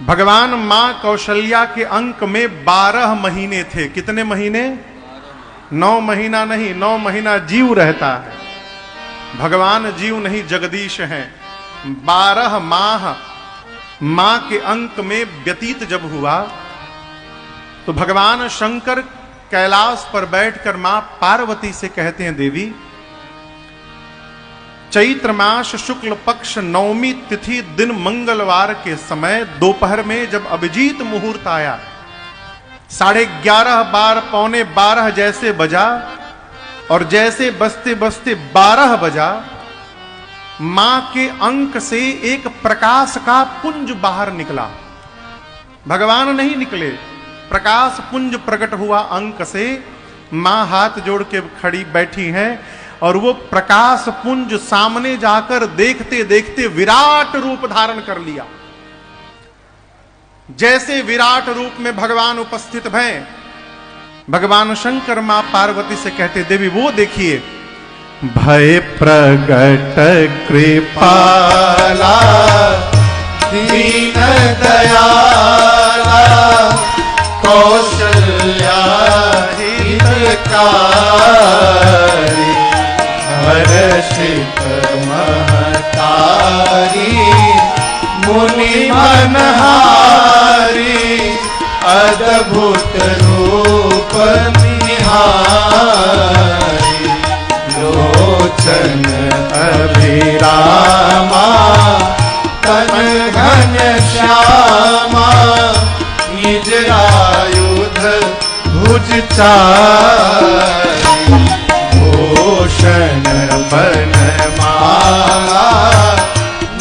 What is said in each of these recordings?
भगवान मां कौशल्या के अंक में 12 महीने थे। कितने महीने? 9 महीना नहीं, 9 महीना जीव रहता है। भगवान जीव नहीं, जगदीश हैं। 12 माह मां के अंक में व्यतीत जब हुआ तो भगवान शंकर कैलाश पर बैठकर मां पार्वती से कहते हैं, देवी चैत्र मास शुक्ल पक्ष नवमी तिथि दिन मंगलवार के समय दोपहर में जब अभिजीत मुहूर्त आया, 11:30 बार 11:45 जैसे बजा और जैसे बजते बजते 12 बजा, मां के अंक से एक प्रकाश का पुंज बाहर निकला। भगवान नहीं निकले, प्रकाश पुंज प्रकट हुआ अंक से। मां हाथ जोड़ के खड़ी बैठी हैं और वो प्रकाश पुंज सामने जाकर देखते देखते विराट रूप धारण कर लिया। जैसे विराट रूप में भगवान उपस्थित हैं, भगवान शंकर मां पार्वती से कहते, देवी वो देखिए, भय प्रगट कृपाला दीन दयाला कौशल्या हितकारी हर्षित महतारी मुनि मनहारी अद्भुत रूप निहारी लोचन अभिरामा तन घन श्यामा निज आयुध भुज चारी भूषण बन माला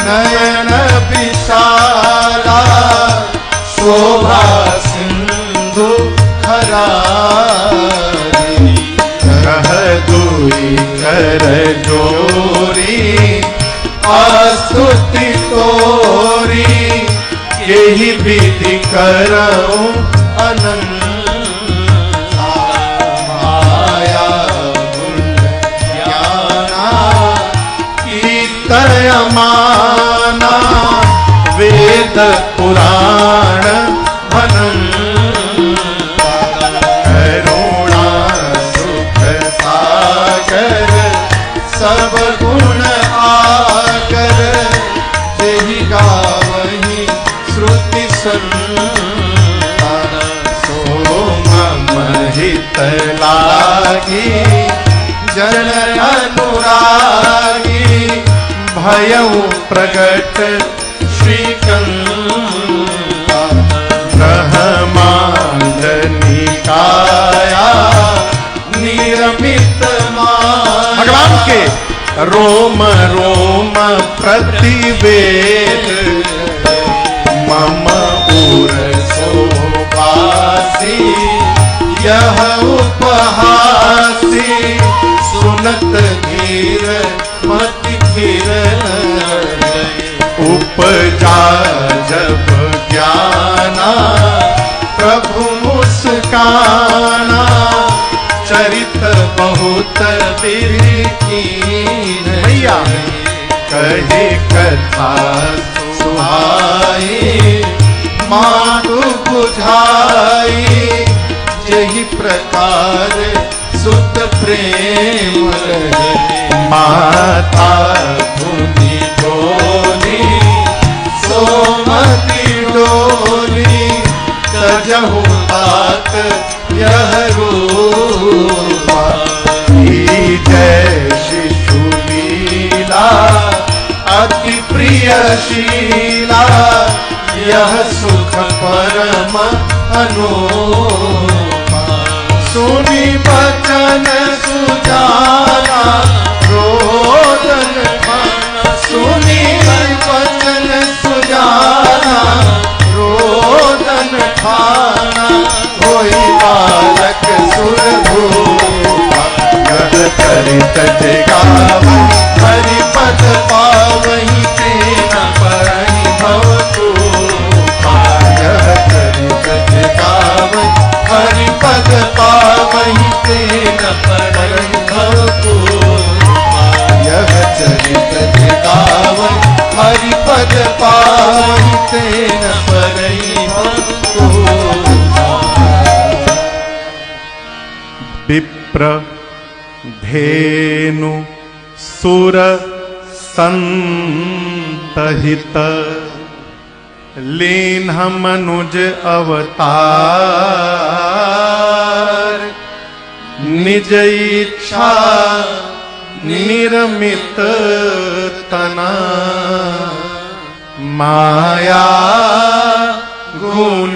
नयन विशाला शोभा सिंधु खरारी कह दुई कर जोरी आस्तुति तोरी यही विधि करऊं अनंत माना वेद पुराण अनंता करुणा सुख सागर सब गुण आकर यही गावहि श्रुति संता सोम महित लागी जन अनुरागी भयउ प्रगट श्रीकंता ब्रह्मांड निकाया निरमित माया भगवान के रोम रोम प्रतिवेद मम उर सोबासी यह उपहासी सुनत धीर मति उपजा जब ज्ञाना प्रभु मुस्काना चरित बहुत बिरकीन कहे कथा सुहाई माधु बुझाई यही प्रकार सुत प्रेम माता धुनी डोली सोमती डोली तजहु तात यह रूपा जय शिशु लीला अति प्रियशीला यह सुख परम अनुपा सुनी बचन सुजाना रोदन खाना सुनी बचन सुजाना रोदन खाना होई बालक सुरभूपा यह चरित जगावहि हरि पद पावहि तेना परहि भवतूपा यह चरित जगावहि हरि पद पावहि तेना परहि भवतूपा यह चरित जगावहि हरि पद पावहि तेना करई भक्तो विप्र धेनु सुर संतहित लीन मनुज अवतार निज इच्छा निर्मित तना माया गुण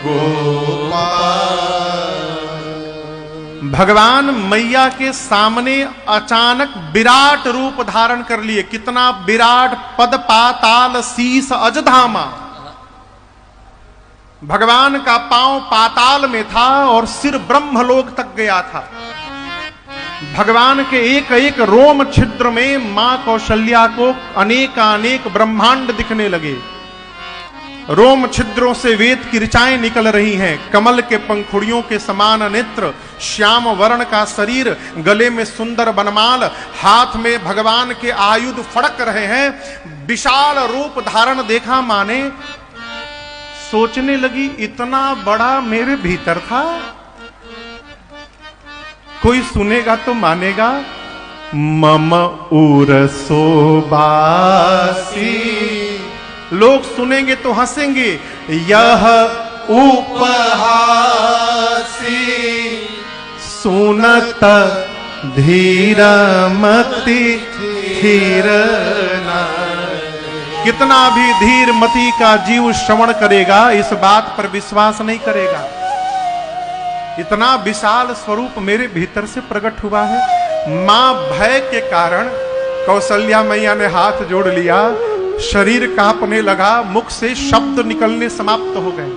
गोपाल। भगवान मैया के सामने अचानक विराट रूप धारण कर लिए। कितना विराट! पद पाताल शीस अजधामा। भगवान का पांव पाताल में था और सिर ब्रह्मलोक तक गया था। भगवान के एक एक रोम छिद्र में मां कौशल्या को अनेकानेक ब्रह्मांड दिखने लगे। रोम छिद्रों से वेद की ऋचाएं निकल रही हैं। कमल के पंखुड़ियों के समान नेत्र, श्याम वर्ण का शरीर, गले में सुंदर बनमाल, हाथ में भगवान के आयुध फड़क रहे हैं। विशाल रूप धारण देखा माने सोचने लगी, इतना बड़ा मेरे भीतर था। कोई सुनेगा तो मानेगा। मम उरसो बासी, लोग सुनेंगे तो हंसेंगे। यह उपहासी सुनत धीरमति धीरना। कितना भी धीर मति का जीव श्रवण करेगा, इस बात पर विश्वास नहीं करेगा। इतना विशाल स्वरूप मेरे भीतर से प्रकट हुआ है। मां भय के कारण कौशल्या मैया ने हाथ जोड़ लिया, शरीर कांपने लगा, मुख से शब्द निकलने समाप्त हो गए।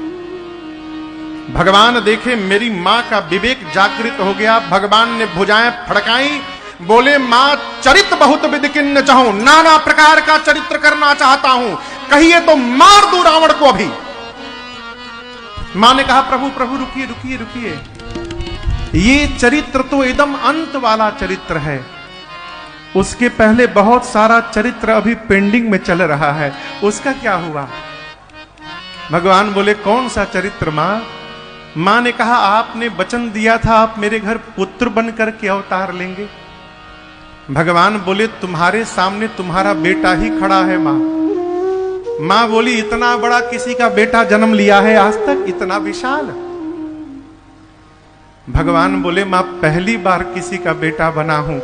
भगवान देखे मेरी मां का विवेक जागृत हो गया। भगवान ने भुजाएं फड़काई, बोले मां चरित्र बहुत विधि किन्न चाहूं, नाना प्रकार का चरित्र करना चाहता हूं, कहिए तो मार दूं रावण को अभी। मां ने कहा प्रभु प्रभु रुकिए रुकिए रुकिए, ये चरित्र तो एकदम अंत वाला चरित्र है। उसके पहले बहुत सारा चरित्र अभी पेंडिंग में चल रहा है, उसका क्या हुआ? भगवान बोले कौन सा चरित्र मां? मां ने कहा आपने वचन दिया था आप मेरे घर पुत्र बनकर के अवतार लेंगे। भगवान बोले तुम्हारे सामने तुम्हारा बेटा ही खड़ा है मां। मां बोली इतना बड़ा किसी का बेटा जन्म लिया है आज तक, इतना विशाल? भगवान बोले मां पहली बार किसी का बेटा बना हूं,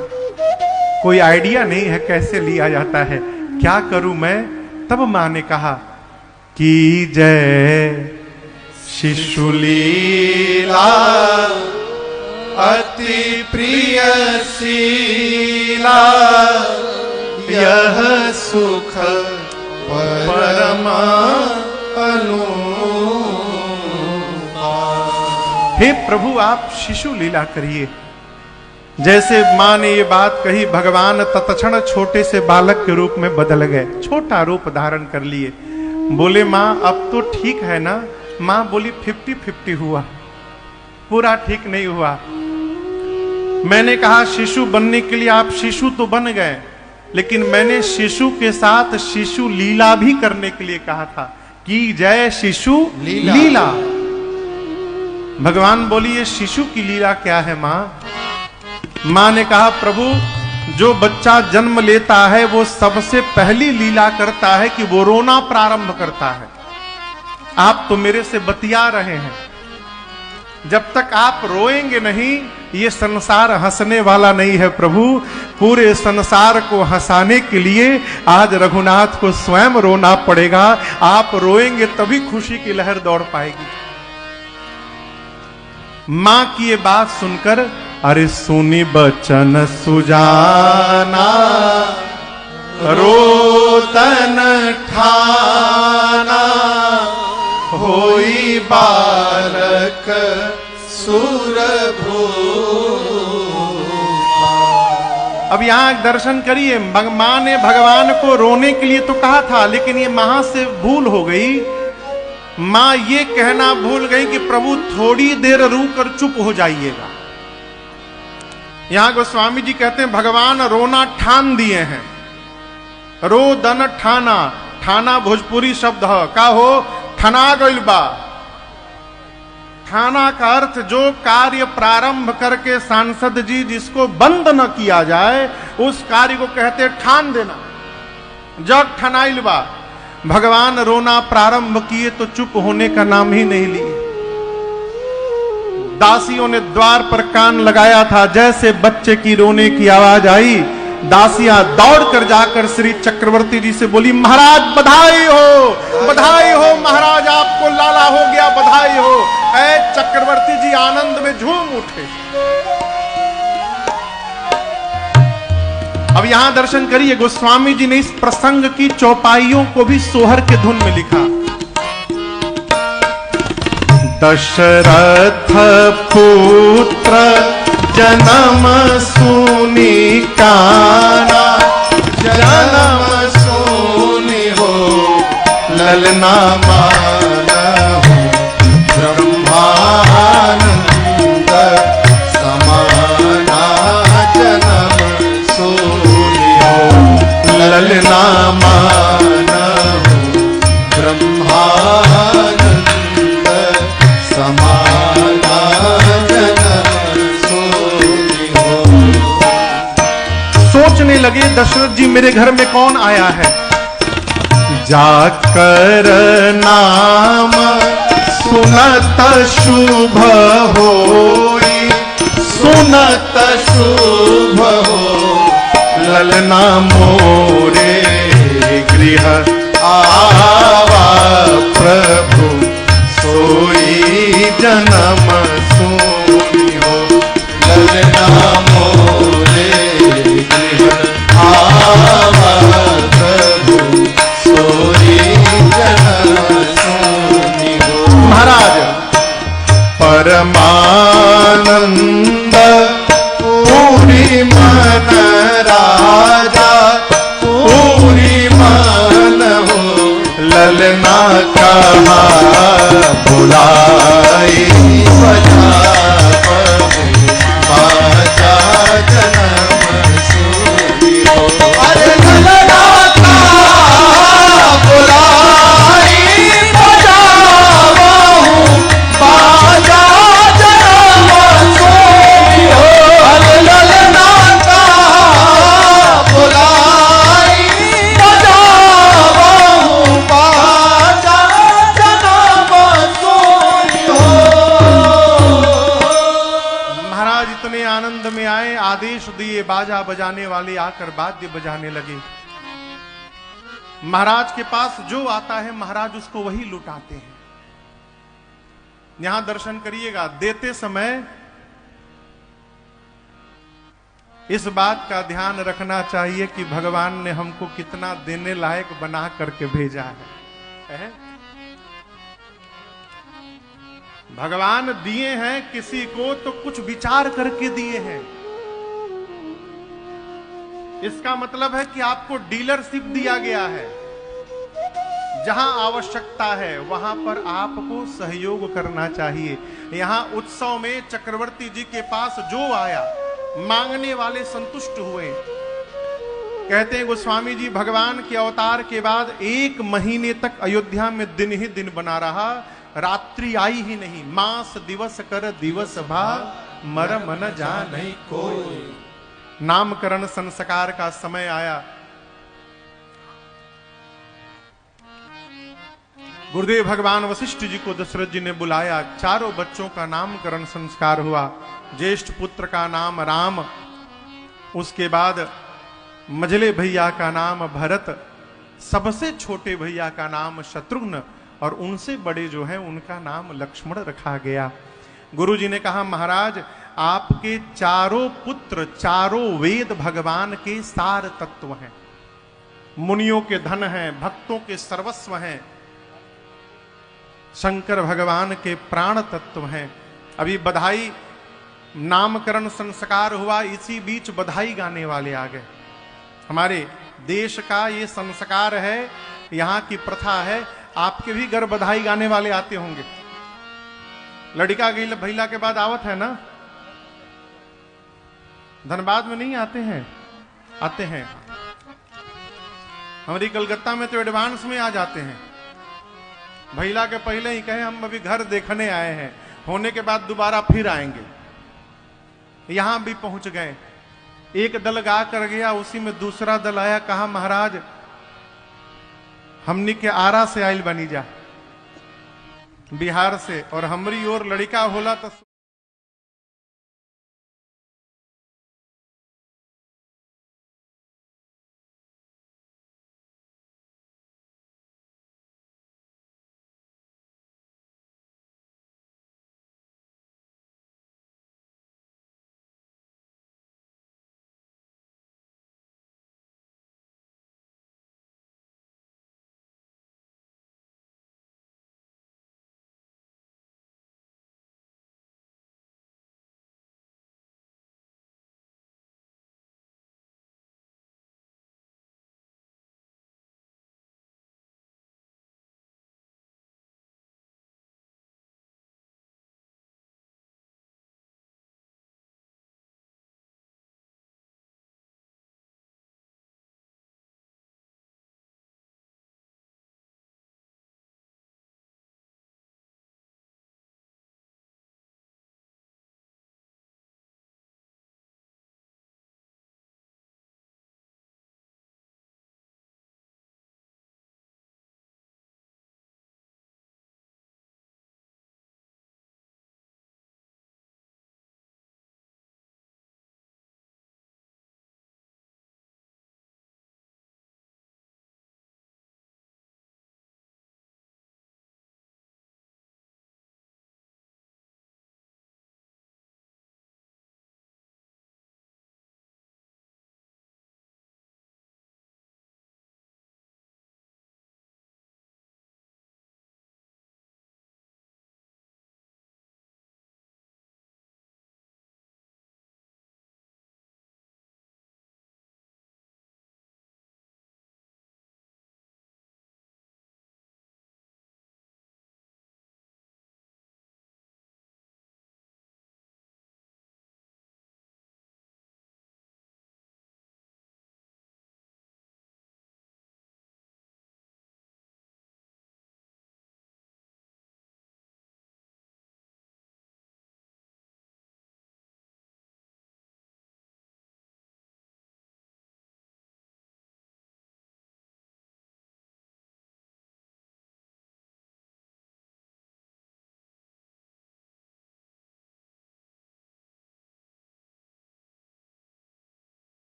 कोई आइडिया नहीं है कैसे लिया जाता है, क्या करूं मैं? तब मां ने कहा कि जय शिशुलीला अति प्रिय शीला, यह सुख परमा अनुपमा। हे प्रभु आप शिशु लीला करिए। जैसे मां ने ये बात कही, भगवान तत्क्षण छोटे से बालक के रूप में बदल गए, छोटा रूप धारण कर लिए। बोले मां अब तो ठीक है ना? मां बोली 50-50 हुआ, पूरा ठीक नहीं हुआ। मैंने कहा शिशु बनने के लिए आप शिशु तो बन गए, लेकिन मैंने शिशु के साथ शिशु लीला भी करने के लिए कहा था कि जय शिशु लीला। भगवान बोली ये शिशु की लीला क्या है मां? मां ने कहा प्रभु जो बच्चा जन्म लेता है वो सबसे पहली लीला करता है कि वो रोना प्रारंभ करता है। आप तो मेरे से बतिया रहे हैं, जब तक आप रोएंगे नहीं ये संसार हंसने वाला नहीं है प्रभु। पूरे संसार को हंसाने के लिए आज रघुनाथ को स्वयं रोना पड़ेगा। आप रोएंगे तभी खुशी की लहर दौड़ पाएगी। मां की ये बात सुनकर अरे सुनी बचन सुजाना, रोतन ठाना, होई बालक सुरभूपा। अब यहां दर्शन करिए, मां ने भगवान को रोने के लिए तो कहा था, लेकिन ये महा से भूल हो गई। मां ये कहना भूल गई कि प्रभु थोड़ी देर रुक कर चुप हो जाइएगा। यहां गोस्वामी जी कहते हैं भगवान रोना ठान दिए हैं। रो दन ठाना, ठाना भोजपुरी शब्द है का हो ठना गइल बा। ठाना का अर्थ जो कार्य प्रारंभ करके सांसद जी जिसको बंद न किया जाए उस कार्य को कहते ठान देना। जग ठनाइल बा। भगवान रोना प्रारंभ किए तो चुप होने का नाम ही नहीं लिए। दासियों ने द्वार पर कान लगाया था, जैसे बच्चे की रोने की आवाज आई दासियां दौड़कर जाकर श्री चक्रवर्ती जी से बोली महाराज बधाई हो महाराज आपको लाला हो गया बधाई हो। ऐ चक्रवर्ती जी आनंद में झूम उठे। अब यहां दर्शन करिए गोस्वामी जी ने इस प्रसंग की चौपाइयों को भी सोहर के धुन में लिखा। दशरथ पुत्र जन्म सुनी काना जन्म सुनी हो ललना मानहु ब्रह्मानंद समाना जन्म सुनी हो ललना मानहु ब्रह्मानंद समाना सोचने लगे दशरथ जी मेरे घर में कौन आया है। जाकर नाम सुनत शुभ होई सुनत शुभ हो ललना मोरे गृह आवा प्रभु सोई जन्म सुनी हो ललना मोरे आवा प्रभु सोई जन्म सुनी हो। महाराज परमानंद पूरी मन राजा पूरी मन हो ललना कहा बुलाई बजा बाजा जन्म सुनी हो। अरे ललना का बुलाई बजाऊं बाजा जन्म सुनी हो। अरे ललना का बुलाई बजाऊं बाजा जन्म सुनी हो। महाराज इतने आनंद में आए आदेश दिए बाजा बजाने वाले आकर वाद्य बजाने लगे। महाराज के पास जो आता है महाराज उसको वही लुटाते हैं। यहां दर्शन करिएगा देते समय इस बात का ध्यान रखना चाहिए कि भगवान ने हमको कितना देने लायक बना करके भेजा है। भगवान दिए हैं किसी को तो कुछ विचार करके दिए हैं। इसका मतलब है कि आपको डीलरशिप दिया गया है। जहां आवश्यकता है वहां पर आपको सहयोग करना चाहिए। यहां उत्सव में चक्रवर्ती जी के पास जो आया मांगने वाले संतुष्ट हुए। कहते हैं गोस्वामी जी भगवान के अवतार के बाद 1 महीने तक अयोध्या में दिन ही दिन बना रहा, रात्रि आई ही नहीं। मास दिवस कर दिवस भा मरम न जाने कोई। नामकरण संस्कार का समय आया। गुरुदेव भगवान वशिष्ठ जी को दशरथ जी ने बुलाया। चारों बच्चों का नामकरण संस्कार हुआ। ज्येष्ठ पुत्र का नाम राम, उसके बाद मझले भैया का नाम भरत, सबसे छोटे भैया का नाम शत्रुघ्न और उनसे बड़े जो हैं उनका नाम लक्ष्मण रखा गया। गुरु जी ने कहा महाराज आपके चारों पुत्र चारों वेद भगवान के सार तत्व हैं, मुनियों के धन हैं, भक्तों के सर्वस्व हैं, शंकर भगवान के प्राण तत्व हैं। अभी बधाई नामकरण संस्कार हुआ, इसी बीच बधाई गाने वाले आ गए। हमारे देश का ये संस्कार है, यहाँ की प्रथा है। आपके भी घर बधाई गाने वाले आते होंगे। लड़का गई भैला के बाद आवत है ना, धनबाद में नहीं आते हैं, आते हैं। हमारी कलकत्ता में तो एडवांस में आ जाते हैं, भैला के पहले ही कहे हम अभी घर देखने आए हैं, होने के बाद दोबारा फिर आएंगे। यहां भी पहुंच गए, एक दल गा कर गया, उसी में दूसरा दल आया, कहा महाराज हमनी के आरा से आइल बनी जा, बिहार से, और हमरी ओर लड़का होला तो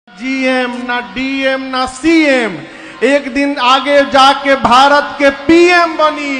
जीएम ना डीएम ना सीएम, एक दिन आगे जाके भारत के पीएम बनी।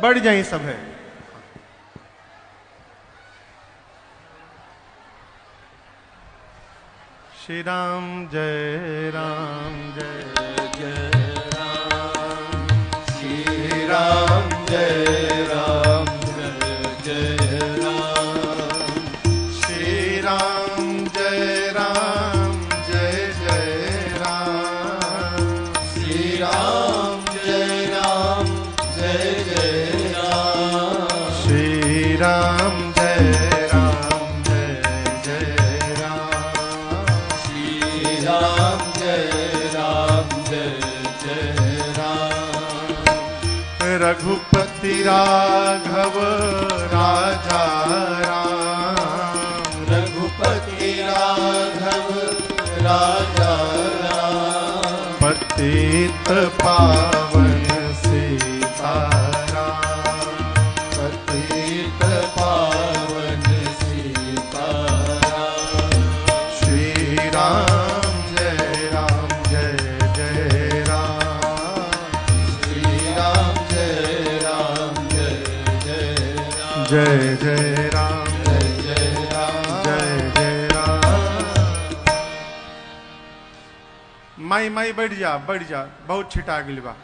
बढ़ जाए सब है। श्री राम जय राम जय जय राम श्री राम जय राम जय राम श्री राम जय राम जय जय राम श्री राम जय राम जय जय राम श्री राम जय राम जय जय राम श्री राम जय राम जय जय राम रघुपति राघव राजा राम रघुपति राघव राजा राम पतित पावन सीताराम पतित पावन सीताराम श्री राम जय जय राम श्री राम जय जय राम जय जय राम जय राम जय जय राम। माई माई बैठ जा बहुत छिटा गिल बा।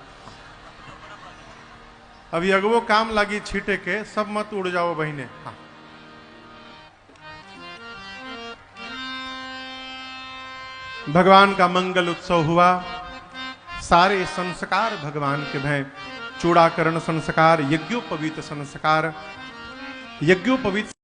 अभी अगवो काम लगी छीटे के, सब मत उड़ जाओ बहिने। हाँ। भगवान का मंगल उत्सव हुआ, सारे संस्कार भगवान के भय, चूड़ाकरण संस्कार, यज्ञोपवीत संस्कार, यज्ञोपवीत